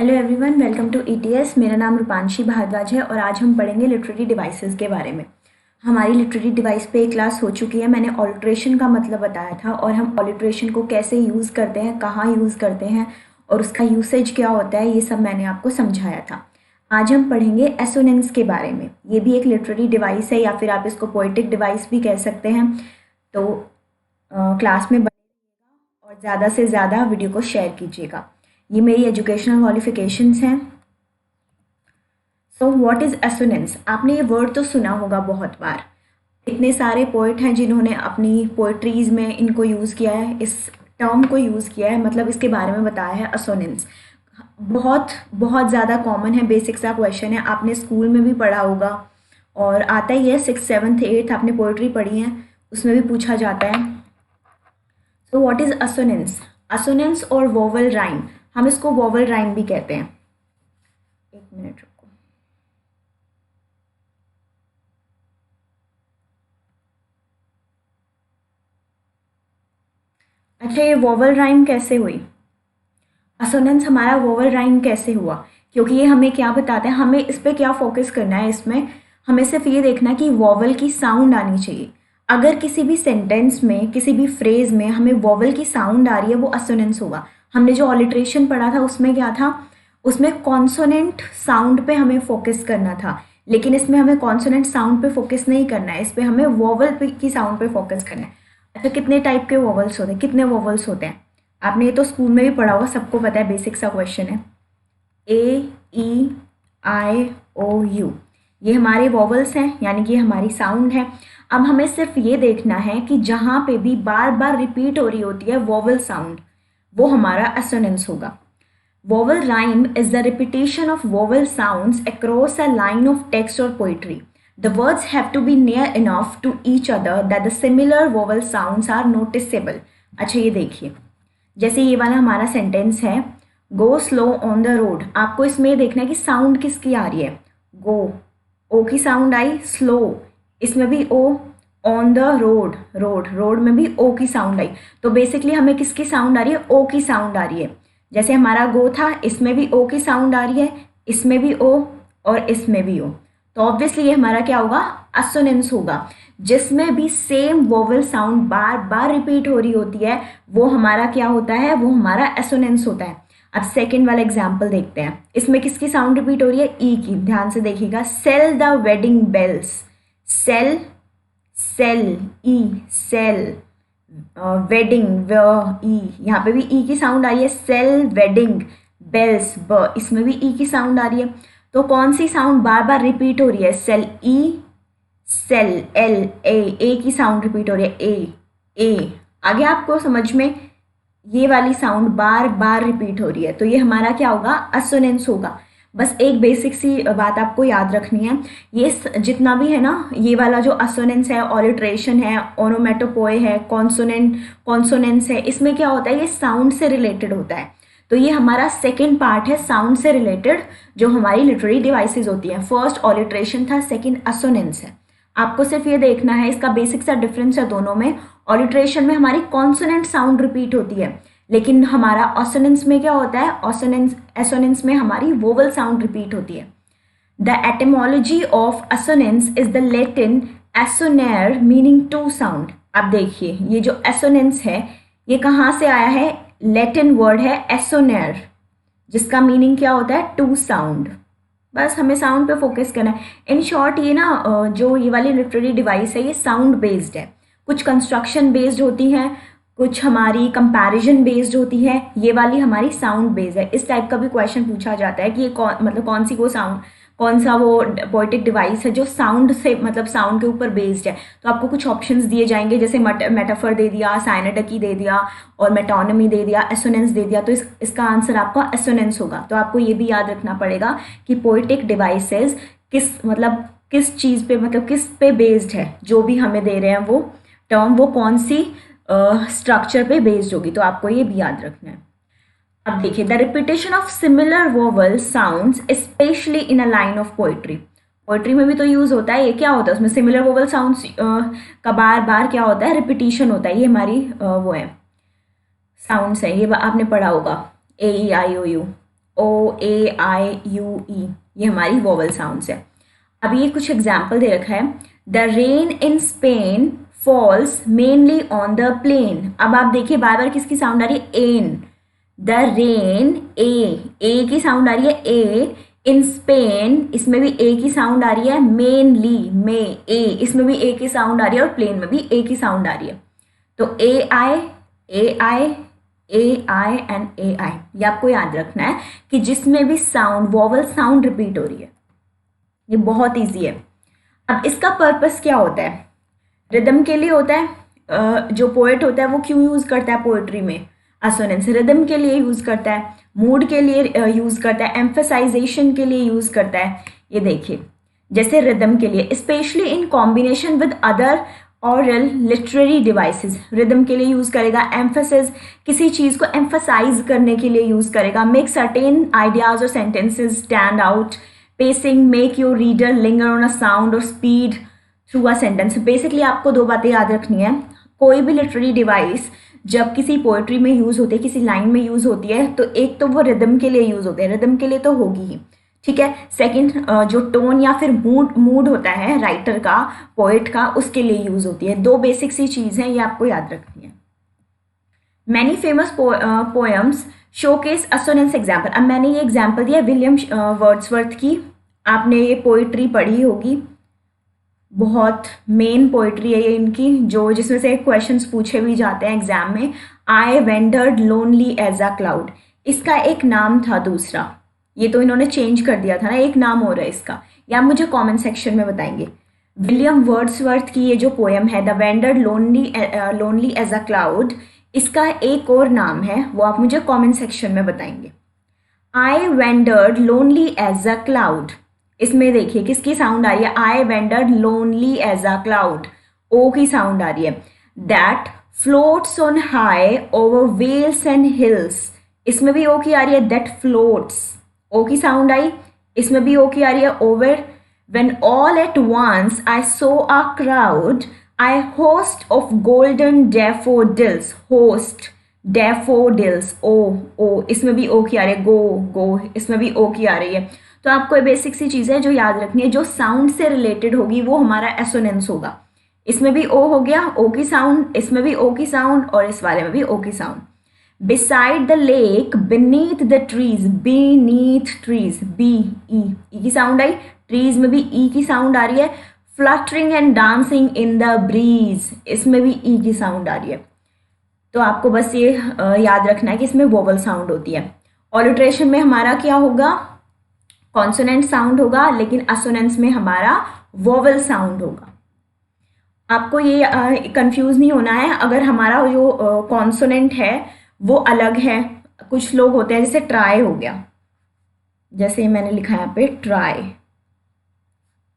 Hello everyone, welcome to ETS. मेरा नाम रूपांशी भारद्वाज है और आज हम पढ़ेंगे लिटरेरी डिवाइसेस के बारे में। हमारी लिटरेरी डिवाइस पे एक क्लास हो चुकी है। मैंने ऑलिट्रेशन का मतलब बताया था और हम ऑलिट्रेशन को कैसे यूज़ करते हैं, कहाँ यूज़ करते हैं और उसका यूसेज क्या होता है, ये सब मैंने आपको समझाया था। आज हम पढ़ेंगे एसोनेंस के बारे में। ये भी एक लिटरेरी डिवाइस है या फिर आप इसको पोइटिक डिवाइस भी कह सकते हैं। तो क्लास में बने रहिएगा और ज़्यादा से ज़्यादा वीडियो को शेयर कीजिएगा। ये मेरी एजुकेशनल क्वालिफिकेशंस हैं। So what is assonance? आपने ये वर्ड तो सुना होगा बहुत बार। इतने सारे पोइट हैं जिन्होंने अपनी पोइट्रीज़ में इनको यूज़ किया है, इस टर्म को यूज़ किया है, मतलब इसके बारे में बताया है एसोनेंस। बहुत बहुत ज़्यादा कॉमन है, बेसिक सा क्वेश्चन है, आपने स्कूल में भी पढ़ा होगा और आता ही है। 6th 7th 8th आपने पोइट्री पढ़ी है, उसमें भी पूछा जाता है। So what is assonance? Assonance और वोवल राइम, हम इसको वोवल राइम भी कहते हैं। एक मिनट रुको। अच्छा, ये वोवल राइम कैसे हुई? असोनेंस हमारा वोवल राइम कैसे हुआ? क्योंकि ये हमें क्या बताता है, हमें इस पर क्या फोकस करना है। इसमें हमें सिर्फ ये देखना है कि वोवल की साउंड आनी चाहिए। अगर किसी भी सेंटेंस में, किसी भी फ्रेज में हमें वोवल की साउंड आ रही है, वो असोनेंस होगा। हमने जो ऑलिट्रेशन पढ़ा था उसमें क्या था, उसमें कॉन्सोनेंट साउंड पे हमें फोकस करना था, लेकिन इसमें हमें कॉन्सोनेंट साउंड पे फोकस नहीं करना है, इस पे हमें वोवल की साउंड पे फोकस करना है। अच्छा, कितने टाइप के वोवल्स होते हैं, कितने वोवल्स होते हैं? आपने ये तो स्कूल में भी पढ़ा होगा, सबको पता है, बेसिक सा क्वेश्चन है। ए, ई, आई, ओ, यू, ये हमारे वोवल्स हैं, यानी कि हमारी साउंड है। अब हमें सिर्फ ये देखना है कि जहाँ पे भी बार बार रिपीट हो रही होती है वोवल साउंड, वो हमारा एसोनेंस होगा। Vowel rhyme is the repetition of vowel sounds across a line of text or poetry. The words have to be near enough to each other that the similar vowel sounds are noticeable. अच्छा, ये देखिए, जैसे ये वाला हमारा sentence है, go slow on the road. आपको इसमें देखना है कि साउंड किसकी आ रही है। गो, ओ की साउंड आई, स्लो, इसमें भी O, on the road, road, road में भी ओ की साउंड आई। तो बेसिकली हमें किसकी साउंड आ रही है, ओ की साउंड आ रही है। जैसे हमारा गो था, इसमें भी ओ की साउंड आ रही है, इसमें भी ओ और इसमें भी ओ। तो ऑब्वियसली ये हमारा क्या होगा, असोनेंस होगा। जिसमें भी सेम वोवल साउंड बार बार रिपीट हो रही होती है, वो हमारा क्या होता है, वो हमारा एसोनेंस होता है। अब सेकंड वाला एग्जाम्पल देखते हैं। इसमें किसकी साउंड रिपीट हो रही है, ई की। ध्यान से देखिएगा, sell the wedding bells. Sell, sell, E, sell, wedding, व, ई, यहाँ पे भी ई की साउंड आ रही है। सेल, वेडिंग, बेल्स, ब, इसमें भी ई की साउंड आ रही है। तो कौन सी साउंड बार बार रिपीट हो रही है, सेल, ई, सेल, एल, ए की साउंड रिपीट हो रही है, ए। आगे आपको समझ में, ये वाली साउंड बार बार रिपीट हो रही है, तो ये हमारा क्या होगा, असोनेंस होगा। बस एक बेसिक सी बात आपको याद रखनी है, ये जितना भी है ना, ये वाला जो असोनेंस है, ऑलिट्रेशन है, ओनोमेटोपोए है, कॉन्सोनेंस है, इसमें क्या होता है, ये साउंड से रिलेटेड होता है। तो ये हमारा सेकंड पार्ट है, साउंड से रिलेटेड जो हमारी लिटरेरी डिवाइसेस होती हैं। फर्स्ट ऑलिट्रेशन था, सेकंड असोनेंस है। आपको सिर्फ ये देखना है, इसका बेसिक सा डिफरेंस है दोनों में। ऑलिट्रेशन में हमारी कॉन्सोनेंट साउंड रिपीट होती है, लेकिन हमारा असोनेंस में क्या होता है, एसोनेंस में हमारी वोवल साउंड रिपीट होती है। The etymology of assonance is the Latin assonare meaning to sound. अब देखिए, ये जो एसोनेंस है, ये कहाँ से आया है, लैटिन वर्ड है एसोनेर, जिसका मीनिंग क्या होता है, टू साउंड। बस हमें साउंड पे फोकस करना है। इन शॉर्ट ये ना, जो ये वाली लिटरेरी डिवाइस है, ये साउंड बेस्ड है। कुछ कंस्ट्रक्शन बेस्ड होती हैं, कुछ हमारी कंपैरिजन बेस्ड होती है, ये वाली हमारी साउंड बेस्ड है। इस टाइप का भी क्वेश्चन पूछा जाता है कि ये कौन सी वो साउंड, कौन सा वो पोएटिक डिवाइस है जो साउंड से, मतलब साउंड के ऊपर बेस्ड है। तो आपको कुछ ऑप्शंस दिए जाएंगे, जैसे मेटाफर दे दिया, साइनेडकी दे दिया और मेटोनमी दे दिया, एसोनेंस दे दिया। तो इसका आंसर आपका एसोनेंस होगा। तो आपको ये भी याद रखना पड़ेगा कि पोएटिक डिवाइसेस किस चीज़ पे, मतलब किस पे बेस्ड है। जो भी हमें दे रहे हैं वो टर्म, वो कौन सी स्ट्रक्चर पे बेस्ड होगी, तो आपको ये भी याद रखना है। अब देखिए, the repetition of similar vowel sounds specially in a line of poetry. Poetry में भी तो यूज होता है, ये क्या होता है, उसमें सिमिलर वोवल साउंड्स का बार बार क्या होता है, रिपीटिशन होता है। ये हमारी वो है, साउंड्स है, ये आपने पढ़ा होगा, ए, ई, आई, ओ, you. O, A, I, you, ई, ये हमारी वोवल साउंड्स है। अब ये कुछ एग्जाम्पल दे रखा है, the rain in Spain falls mainly on the plain. अब आप देखिए बार बार किसकी साउंड आ रही है, एन, द रेन, ए की साउंड आ रही है, ए, इन स्पेन, इसमें भी ए की साउंड आ रही है, मेनली, में, ए, इसमें भी ए की साउंड आ रही है, और प्लेन में भी ए की साउंड आ रही है। तो ए आई, ए आई, ए आई एंड ए आई, ये आपको याद रखना है कि जिसमें भी साउंड, वोवल साउंड रिपीट हो रही है। ये बहुत ईजी है। अब इसका पर्पस क्या होता है, रिदम के लिए होता है। जो पोएट होता है वो क्यों यूज़ करता है पोएट्री में असोनेंस, रिदम के लिए यूज़ करता है, मूड के लिए यूज़ करता है, एम्फेसाइजेशन के लिए यूज़ करता है। ये देखिए जैसे रिदम के लिए, specially in combination with other aural literary devices, rhythm के लिए यूज़ करेगा, एम्फेसिस, किसी चीज़ को एम्फेसाइज करने के लिए यूज़ करेगा, मेक सर्टेन आइडियाज और sentences stand out, pacing, make your reader linger on a sound और speed through a sentence. Basically आपको दो बातें याद रखनी है, कोई भी लिटरेरी डिवाइस जब किसी पोएट्री में यूज़ होती है, किसी लाइन में यूज़ होती है, तो एक तो वो रिदम के लिए यूज़ होते हैं, रिदम के लिए तो होगी ही, ठीक है। सेकंड, जो टोन या फिर मूड होता है राइटर का, पोएट का, उसके लिए यूज़ होती है। दो बेसिक सी चीज़ हैं, ये आपको याद रखनी है। Many famous poems showcase assonance example. अब मैंने ये एग्जाम्पल दिया विलियम वर्ड्सवर्थ की, आपने ये पोइट्री पढ़ी होगी, बहुत मेन पोइट्री है ये इनकी, जो जिसमें से क्वेश्चंस पूछे भी जाते हैं एग्जाम में। I wandered lonely as a cloud, इसका एक नाम था दूसरा, ये तो इन्होंने चेंज कर दिया था ना, एक नाम हो रहा है इसका, या मुझे कमेंट सेक्शन में बताएंगे। विलियम वर्ड्सवर्थ की ये जो पोएम है the wandered lonely as a cloud, इसका एक और नाम है, वो आप मुझे कमेंट सेक्शन में बताएंगे। I wandered lonely as a cloud, इसमें देखिए किसकी साउंड आ रही है, I wandered lonely as a cloud, O की साउंड आ रही है। That floats on high over vales and hills, इसमें भी ओ की आ रही है, दैट फ्लोट्स, ओ की साउंड आई, इसमें भी ओ की आ रही है, over. When all at once I saw a crowd, I host of golden daffodils, host daffodils, O, इसमें भी ओ की आ रही है, गो, इसमें भी ओ की आ रही है। तो आपको ये बेसिक सी चीज़ है जो याद रखनी है, जो साउंड से रिलेटेड होगी वो हमारा एसोनेंस होगा। इसमें भी ओ हो गया, ओ की साउंड, इसमें भी ओ की साउंड, और इस वाले में भी ओ की sound. Beside the lake, beneath the trees, beneath trees, B, E की साउंड आई, ट्रीज में भी ई की साउंड आ रही है। Fluttering and dancing in the breeze, इसमें भी ई की साउंड आ रही है। तो आपको बस ये याद रखना है कि इसमें वोवल साउंड होती है। ऑलिट्रेशन में हमारा क्या होगा, कॉन्सोनेंट साउंड होगा, लेकिन असोनेंस में हमारा वोवल साउंड होगा। आपको ये कंफ्यूज नहीं होना है, अगर हमारा जो कॉन्सोनेंट है वो अलग है, कुछ लोग होते हैं जैसे ट्राई हो गया, जैसे मैंने लिखा है यहाँ पे ट्राई,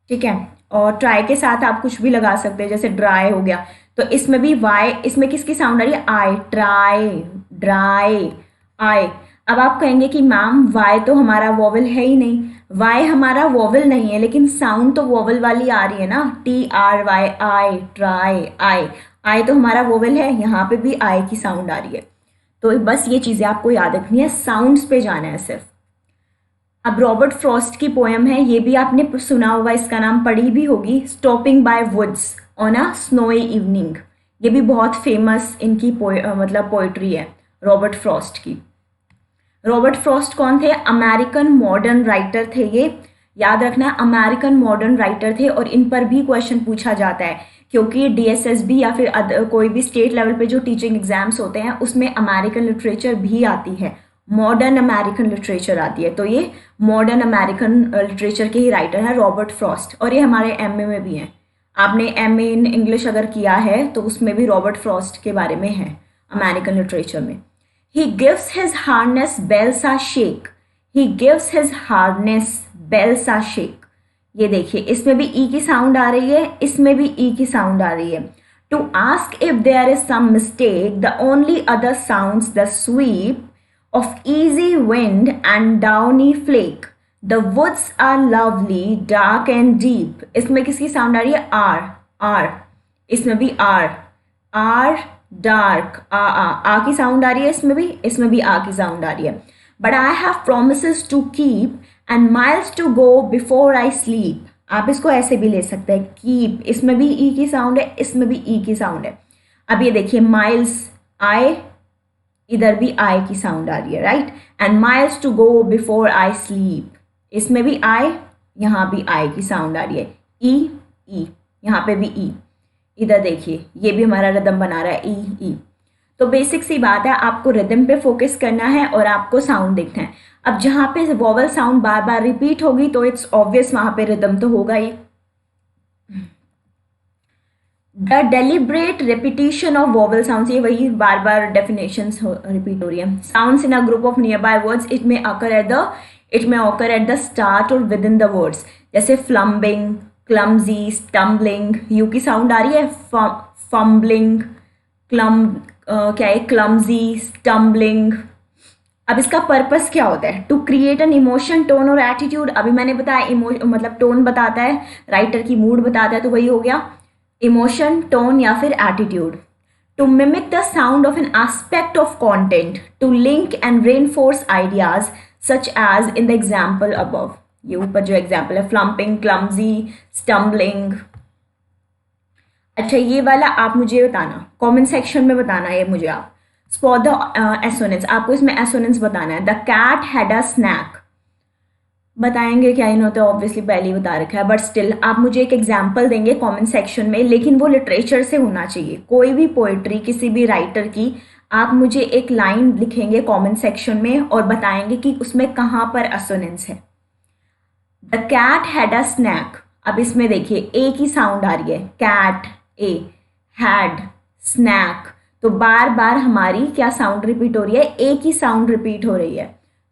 ठीक है, और ट्राई के साथ आप कुछ भी लगा सकते हैं, जैसे ड्राई हो गया, तो इसमें भी वाई, इसमें किसकी साउंड आ रही है, आई, ट्राई, ड्राई, आई। अब आप कहेंगे कि मैम वाई तो हमारा वोवल है ही नहीं, वाई हमारा वोवल नहीं है, लेकिन साउंड तो वोवल वाली आ रही है ना, टी आर वाई, आई, ट्राई, आई तो हमारा वोवल है, यहाँ पे भी आई की साउंड आ रही है। तो बस ये चीज़ें आपको याद रखनी है, साउंड्स पे जाना है सिर्फ। अब रॉबर्ट फ्रॉस्ट की पोएम है, ये भी आपने सुना होगा, इसका नाम पढ़ी भी होगी, stopping by woods on a snowy evening. ये भी बहुत फेमस इनकी मतलब पोइट्री है रॉबर्ट फ्रॉस्ट की। रॉबर्ट फ्रॉस्ट कौन थे, अमेरिकन मॉडर्न राइटर थे ये, याद रखना है, अमेरिकन मॉडर्न राइटर थे, और इन पर भी क्वेश्चन पूछा जाता है, क्योंकि DSSB या फिर कोई भी स्टेट लेवल पे जो टीचिंग एग्जाम्स होते हैं उसमें अमेरिकन लिटरेचर भी आती है, मॉडर्न अमेरिकन लिटरेचर आती है। तो ये मॉडर्न अमेरिकन लिटरेचर के ही राइटर हैं रॉबर्ट फ्रॉस्ट, और ये हमारे MA में भी हैं। आपने MA इन इंग्लिश अगर किया है तो उसमें भी रॉबर्ट फ्रॉस्ट के बारे में है अमेरिकन लिटरेचर में। He gives his harness bells a shake, he gives his harness bells a shake। ये देखिए इसमें भी ई की साउंड आ रही है, इसमें भी ई की साउंड आ रही है। To ask if there is some mistake, the only other sounds the sweep of easy wind and downy flake, the woods are lovely dark and deep। इसमें किसकी साउंड आ रही है, आर, इसमें भी आर डार्क, आ की साउंड आ रही है, इसमें भी आ की साउंड आ रही है। But I have promises to keep and miles to go before I sleep. आप इसको ऐसे भी ले सकते हैं, कीप, इसमें भी ई की साउंड है, इसमें भी ई की साउंड है। अब ये देखिए माइल्स, आई, इधर भी आई की साउंड आ रही है, right. And miles to go before I sleep, इसमें भी आई, यहाँ भी आई की साउंड आ रही है। ई, ई, यहाँ पे भी ई। इधर देखिए ये भी हमारा रिदम बना रहा है, ई ई। तो बेसिक सी बात है, आपको रिदम पे फोकस करना है और आपको साउंड देखना है। अब जहाँ पे वोवल साउंड बार बार रिपीट होगी तो इट्स ऑब्वियस वहाँ पे रिदम तो होगा ही। The deliberate repetition of vowel sounds, ये वही बार बार डेफिनेशंस रिपीट हो रही है। Sounds in a group of nearby words, it may occur at the start or within the words, जैसे फ्लम्बिंग, क्लमजी, स्टम्बलिंग, यू की sound आ रही है, फम्बलिंग, क्या है, क्लमजी, स्टम्बलिंग। अब इसका पर्पस क्या होता है? To create an emotion, tone और एटीट्यूड। अभी मैंने बताया मतलब टोन बताता है, राइटर की मूड बताता है, तो वही हो गया इमोशन, टोन या फिर attitude. To mimic the sound of an aspect of content, to link and reinforce ideas such as in the example above. ये ऊपर जो एग्जाम्पल है, फ्लम्पिंग, क्लमजी, स्टम्बलिंग। अच्छा ये वाला आप मुझे बताना, कमेंट सेक्शन में बताना ये मुझे आप। स्पॉट द एसोनेंस, आपको इसमें एसोनेंस बताना है। The cat had a snack, बताएंगे क्या इन होता है, ऑब्वियसली पहले ही बता रखा है, बट स्टिल आप मुझे एक एग्जाम्पल देंगे कमेंट सेक्शन में, लेकिन वो लिटरेचर से होना चाहिए। कोई भी पोइट्री किसी भी राइटर की आप मुझे एक लाइन लिखेंगे कमेंट सेक्शन में और बताएंगे कि उसमें कहाँ पर एसोनेंस है। The cat had a snack, अब इसमें देखिए ए की साउंड आ रही है, कैट, ए, हैड, स्नैक, तो बार बार हमारी क्या साउंड रिपीट हो रही है, ए की साउंड रिपीट हो रही है,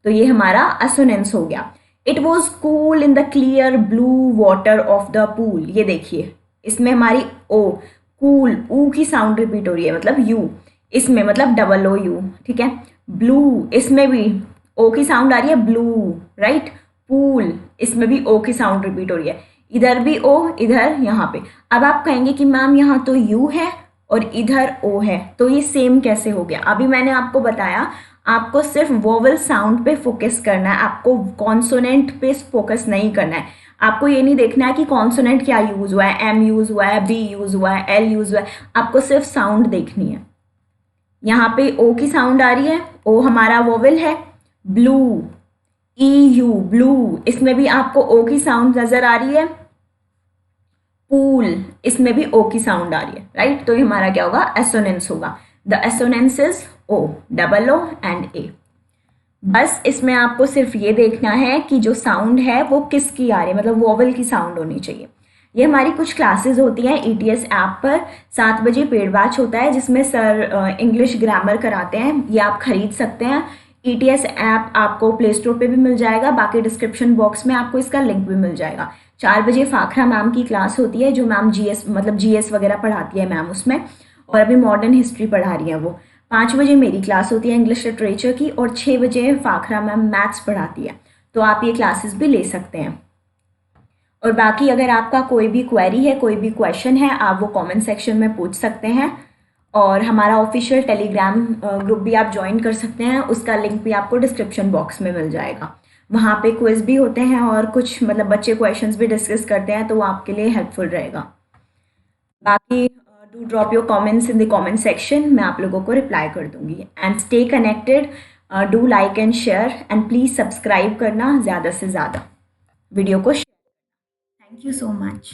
तो ये हमारा एसोनेंस हो गया। It was cool in the clear blue water of the pool, ये देखिए इसमें हमारी ओ, कूल, ऊ की साउंड रिपीट हो रही है, मतलब यू, इसमें मतलब डबल ओ यू, ठीक है। ब्लू, इसमें भी ओ की साउंड आ रही है, ब्लू, राइट। पूल, इसमें भी ओ की साउंड रिपीट हो रही है, इधर भी ओ, इधर, यहाँ पे। अब आप कहेंगे कि मैम यहाँ तो यू है और इधर ओ है, तो ये सेम कैसे हो गया? अभी मैंने आपको बताया, आपको सिर्फ वोवल साउंड पे फोकस करना है, आपको कॉन्सोनेंट पे फोकस नहीं करना है। आपको ये नहीं देखना है कि कॉन्सोनेंट क्या यूज हुआ है, एम यूज हुआ है, बी यूज हुआ है, एल यूज हुआ है, आपको सिर्फ साउंड देखनी है। यहाँ पे ओ की साउंड आ रही है, ओ हमारा वोवल है। ब्लू, ई यू, ब्लू, इसमें भी आपको ओ की साउंड नजर आ रही है। पूल, इसमें भी ओ की साउंड आ रही है, राइट। तो ये हमारा क्या होगा, एसोनेंस होगा। The assonance is O, double O and A. बस इसमें आपको सिर्फ ये देखना है कि जो साउंड है वो किसकी आ रही है, मतलब वोवल की साउंड होनी चाहिए। ये हमारी कुछ क्लासेस होती हैं ETS ऐप पर, 7 बजे पेड बैच होता है जिसमें सर इंग्लिश ग्रामर कराते हैं, ये आप खरीद सकते हैं। ETS ऐप आपको प्ले स्टोर पे भी मिल जाएगा, बाकी डिस्क्रिप्शन बॉक्स में आपको इसका लिंक भी मिल जाएगा। 4 बजे फाखरा मैम की क्लास होती है, जो मैम GS मतलब GS वगैरह पढ़ाती है मैम उसमें, और अभी मॉडर्न हिस्ट्री पढ़ा रही है वो। 5 बजे मेरी क्लास होती है इंग्लिश लिटरेचर की, और 6 बजे फाखरा मैम मैथ्स पढ़ाती है, तो आप ये क्लासेस भी ले सकते हैं। और बाकी अगर आपका कोई भी क्वेरी है, कोई भी क्वेश्चन है, आप वो कमेंट सेक्शन में पूछ सकते हैं। और हमारा ऑफिशियल टेलीग्राम ग्रुप भी आप ज्वाइन कर सकते हैं, उसका लिंक भी आपको डिस्क्रिप्शन बॉक्स में मिल जाएगा। वहाँ पे क्विज भी होते हैं और कुछ मतलब बच्चे क्वेश्चंस भी डिस्कस करते हैं, तो वो आपके लिए हेल्पफुल रहेगा। बाकी do drop your comments in the comment section, मैं आप लोगों को रिप्लाई कर दूंगी। And stay connected, do like and share, and please subscribe करना ज़्यादा से ज़्यादा, वीडियो को share. Thank you so much.